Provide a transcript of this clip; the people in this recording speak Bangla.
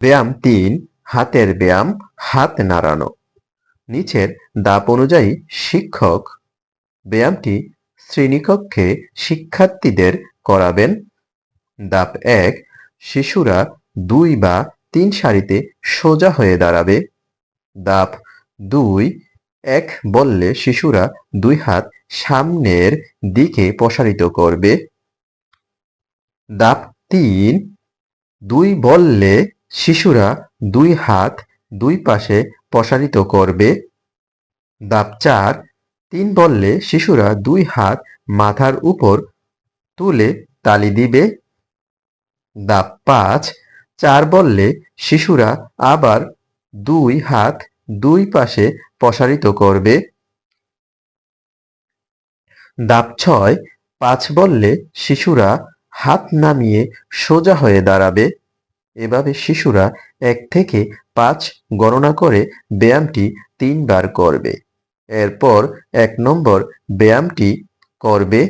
ব্যায়াম ৩, হাতের ব্যায়াম, হাত নাড়ানো। নিচের ধাপ অনুযায়ী শিক্ষক ব্যায়ামটি শ্রেণীকক্ষে শিক্ষার্থীদের করাবেন। ধাপ ১, শিশুরা ২ বা ৩ সারিতে সোজা হয়ে দাঁড়াবে। ধাপ ২, ১ বললে শিশুরা ২ হাত সামনের দিকে প্রসারিত করবে। ধাপ ৩, ২ বললে শিশুরা ২ হাত ২ পাশে প্রসারিত করবে। ধাপ ৪, ৩ বললে শিশুরা ২ হাত মাথার উপর তুলে তালি দিবে। ধাপ ৫, ৪ বললে শিশুরা আবার ২ হাত ২ পাশে প্রসারিত করবে। ধাপ ৬, ৫ বললে শিশুরা হাত নামিয়ে সোজা হয়ে দাঁড়াবে। এভাবে শিশুরা ১ থেকে ৫ গণনা করে ব্যায়ামটি ৩ বার করবে। এরপর ১ নম্বর ব্যায়ামটি করবে